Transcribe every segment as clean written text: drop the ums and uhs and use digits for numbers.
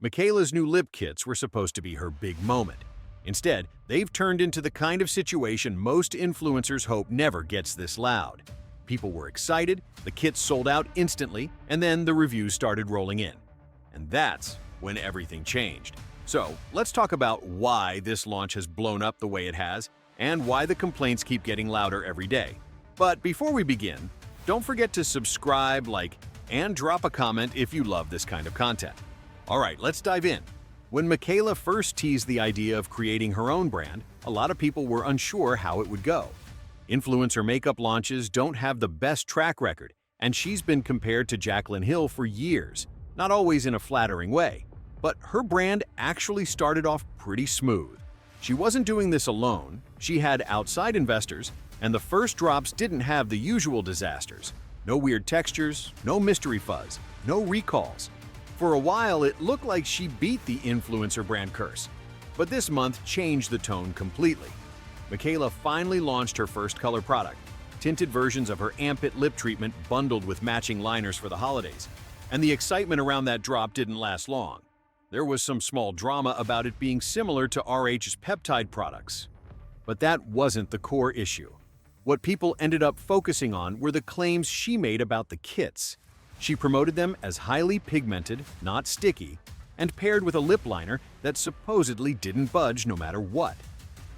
Mikayla's new lip kits were supposed to be her big moment. Instead, they've turned into the kind of situation most influencers hope never gets this loud. People were excited, the kits sold out instantly, and then the reviews started rolling in. And that's when everything changed. So, let's talk about why this launch has blown up the way it has, and why the complaints keep getting louder every day. But before we begin, don't forget to subscribe, like, and drop a comment if you love this kind of content. Alright, let's dive in. When Mikayla first teased the idea of creating her own brand, a lot of people were unsure how it would go. Influencer makeup launches don't have the best track record, and she's been compared to Jaclyn Hill for years, not always in a flattering way. But her brand actually started off pretty smooth. She wasn't doing this alone, she had outside investors, and the first drops didn't have the usual disasters. No weird textures, no mystery fuzz, no recalls. For a while, it looked like she beat the influencer brand curse. But this month changed the tone completely. Mikayla finally launched her first color product, tinted versions of her Ampit lip treatment bundled with matching liners for the holidays. And the excitement around that drop didn't last long. There was some small drama about it being similar to RH's peptide products. But that wasn't the core issue. What people ended up focusing on were the claims she made about the kits. She promoted them as highly pigmented, not sticky, and paired with a lip liner that supposedly didn't budge no matter what.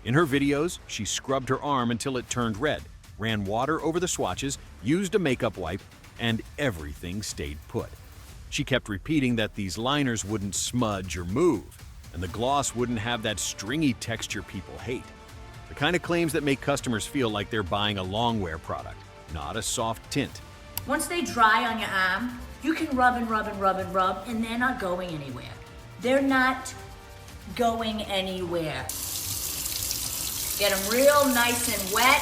In her videos, she scrubbed her arm until it turned red, ran water over the swatches, used a makeup wipe, and everything stayed put. She kept repeating that these liners wouldn't smudge or move, and the gloss wouldn't have that stringy texture people hate. The kind of claims that make customers feel like they're buying a long-wear product, not a soft tint. Once they dry on your arm, you can rub and rub and rub and rub, and they're not going anywhere. They're not going anywhere. Get them real nice and wet.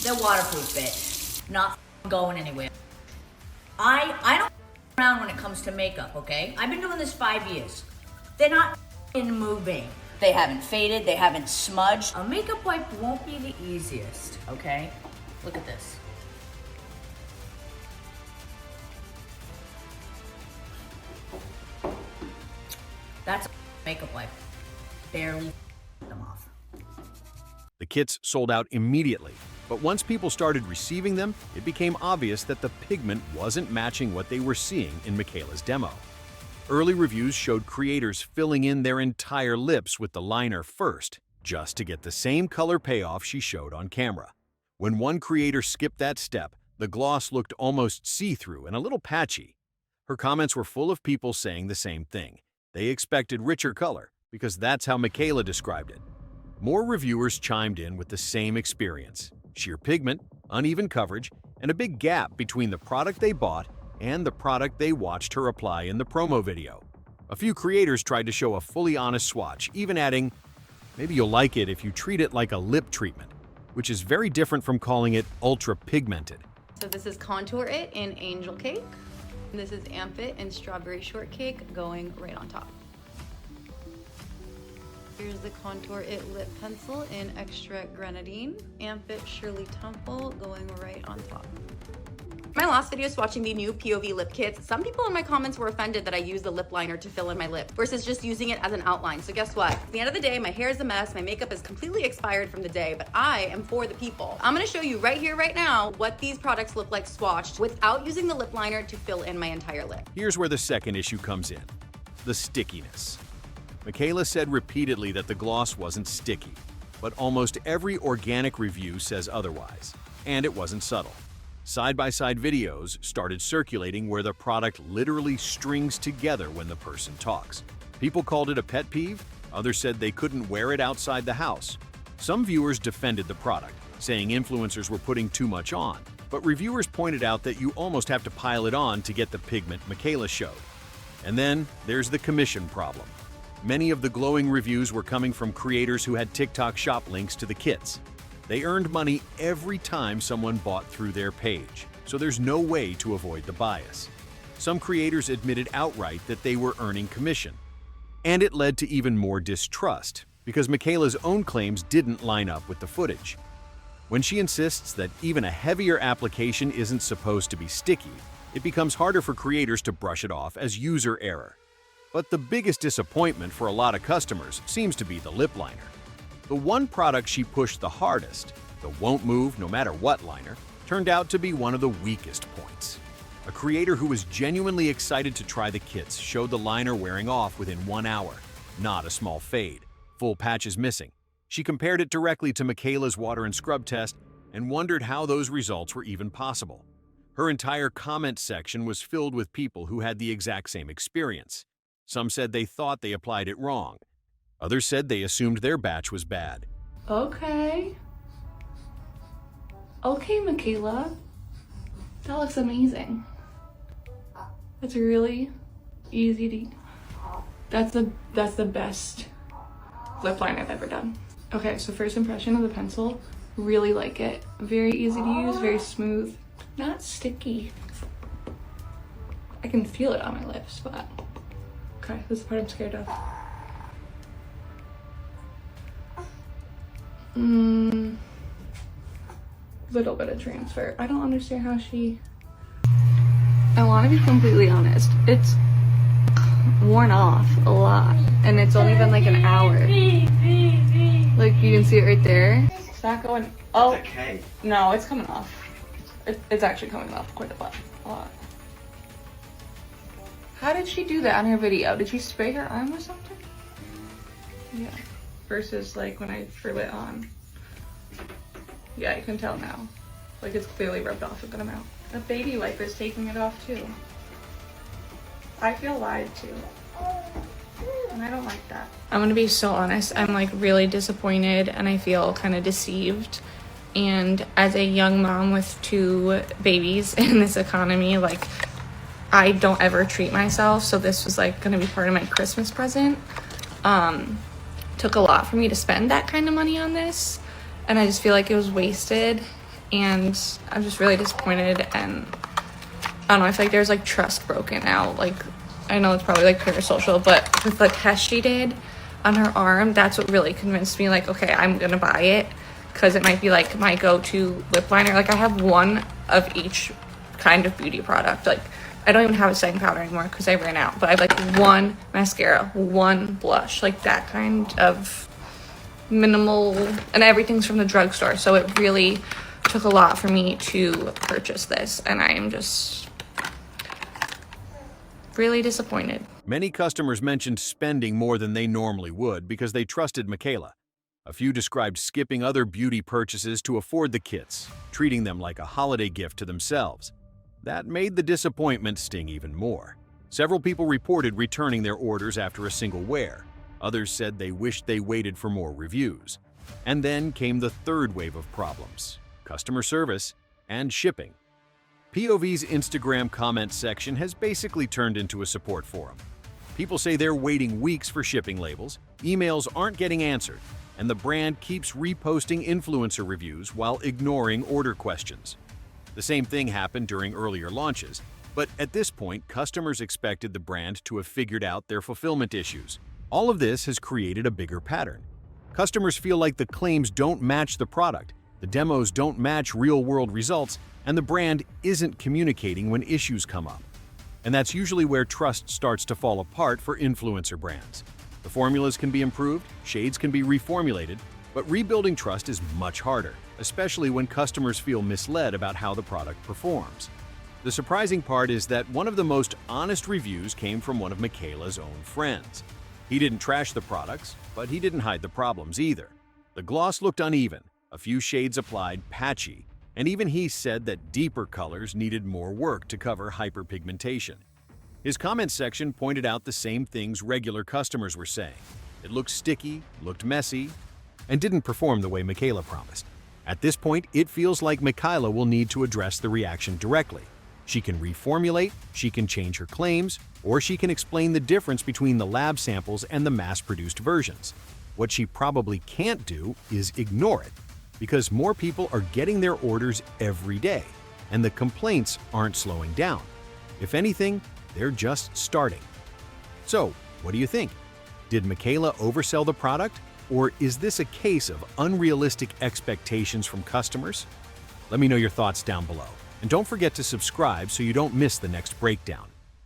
They're waterproof, bitch. Not going anywhere. I don't around when it comes to makeup, okay? I've been doing this 5 years. They're not moving. They haven't faded, they haven't smudged. A makeup wipe won't be the easiest, okay? Look at this. That's a makeup wipe. Barely them off. The kits sold out immediately, but once people started receiving them, it became obvious that the pigment wasn't matching what they were seeing in Mikayla's demo. Early reviews showed creators filling in their entire lips with the liner first, just to get the same color payoff she showed on camera. When one creator skipped that step, the gloss looked almost see-through and a little patchy. Her comments were full of people saying the same thing. They expected richer color, because that's how Mikayla described it. More reviewers chimed in with the same experience: sheer pigment, uneven coverage, and a big gap between the product they bought and the product they watched her apply in the promo video. A few creators tried to show a fully honest swatch, even adding, "Maybe you'll like it if you treat it like a lip treatment," which is very different from calling it ultra-pigmented. So this is Contour It in Angel Cake. This is Ampit in Strawberry Shortcake going right on top. Here's the Contour It Lip Pencil in Extra Grenadine. Ampit Shirley Temple going right on top. My last video swatching the new POV lip kits, some people in my comments were offended that I used the lip liner to fill in my lip versus just using it as an outline. So guess what? At the end of the day, my hair is a mess, my makeup is completely expired from the day, but I am for the people. I'm gonna show you right here, right now, what these products look like swatched without using the lip liner to fill in my entire lip. Here's where the second issue comes in: the stickiness. Mikayla said repeatedly that the gloss wasn't sticky, but almost every organic review says otherwise, and it wasn't subtle. Side-by-side videos started circulating where the product literally strings together when the person talks. People called it a pet peeve, others said they couldn't wear it outside the house. Some viewers defended the product, saying influencers were putting too much on, but reviewers pointed out that you almost have to pile it on to get the pigment Mikayla showed. And then there's the commission problem. Many of the glowing reviews were coming from creators who had TikTok shop links to the kits. They earned money every time someone bought through their page, so there's no way to avoid the bias. Some creators admitted outright that they were earning commission. And it led to even more distrust, because Mikayla's own claims didn't line up with the footage. When she insists that even a heavier application isn't supposed to be sticky, it becomes harder for creators to brush it off as user error. But the biggest disappointment for a lot of customers seems to be the lip liner. The one product she pushed the hardest, the won't move no matter what liner, turned out to be one of the weakest points. A creator who was genuinely excited to try the kits showed the liner wearing off within 1 hour. Not a small fade, full patches missing. She compared it directly to Mikayla's water and scrub test and wondered how those results were even possible. Her entire comment section was filled with people who had the exact same experience. Some said they thought they applied it wrong. Others said they assumed their batch was bad. Okay, Mikayla. That looks amazing. It's really easy to... That's the best lip line I've ever done. Okay, so first impression of the pencil, really like it. Very easy to use, very smooth, not sticky. I can feel it on my lips, but... Okay, this is the part I'm scared of. Little bit of transfer. I don't understand how she... I want to be completely honest. It's worn off a lot, and it's only been like an hour. Like, you can see it right there. It's not going... Oh, it's okay. No, it's coming off. It's actually coming off quite a lot. How did she do that on her video? Did she spray her arm or something? Yeah. Versus like when I threw it on. Yeah, you can tell now. Like, it's clearly rubbed off a good amount. The baby wipe is taking it off too. I feel lied to. And I don't like that. I'm gonna be so honest. I'm like really disappointed and I feel kind of deceived. And as a young mom with 2 babies in this economy, like, I don't ever treat myself. So this was like gonna be part of my Christmas present. Took a lot for me to spend that kind of money on this. And I just feel like it was wasted. And I'm just really disappointed. And I don't know, I feel like there's like trust broken out. Like, I know it's probably like parasocial, but with the test she did on her arm, that's what really convinced me, like, okay, I'm gonna buy it because it might be like my go-to lip liner. Like, I have one of each kind of beauty product. Like, I don't even have a setting powder anymore because I ran out, but I have like one mascara, one blush, like that kind of minimal, and everything's from the drugstore. So it really took a lot for me to purchase this, and I am just really disappointed. Many customers mentioned spending more than they normally would because they trusted Mikayla. A few described skipping other beauty purchases to afford the kits, treating them like a holiday gift to themselves. That made the disappointment sting even more. Several people reported returning their orders after a single wear. Others said they wished they waited for more reviews. And then came the third wave of problems: customer service and shipping. POV's Instagram comment section has basically turned into a support forum. People say they're waiting weeks for shipping labels, emails aren't getting answered, and the brand keeps reposting influencer reviews while ignoring order questions. The same thing happened during earlier launches, but at this point, customers expected the brand to have figured out their fulfillment issues. All of this has created a bigger pattern. Customers feel like the claims don't match the product, the demos don't match real-world results, and the brand isn't communicating when issues come up. And that's usually where trust starts to fall apart for influencer brands. The formulas can be improved, shades can be reformulated, but rebuilding trust is much harder, especially when customers feel misled about how the product performs. The surprising part is that one of the most honest reviews came from one of Mikayla's own friends. He didn't trash the products, but he didn't hide the problems either. The gloss looked uneven, a few shades applied patchy, and even he said that deeper colors needed more work to cover hyperpigmentation. His comment section pointed out the same things regular customers were saying. It looked sticky, looked messy, and didn't perform the way Mikayla promised. At this point, it feels like Mikayla will need to address the reaction directly. She can reformulate, she can change her claims, or she can explain the difference between the lab samples and the mass-produced versions. What she probably can't do is ignore it, because more people are getting their orders every day, and the complaints aren't slowing down. If anything, they're just starting. So, what do you think? Did Mikayla oversell the product, or is this a case of unrealistic expectations from customers? Let me know your thoughts down below. And don't forget to subscribe so you don't miss the next breakdown.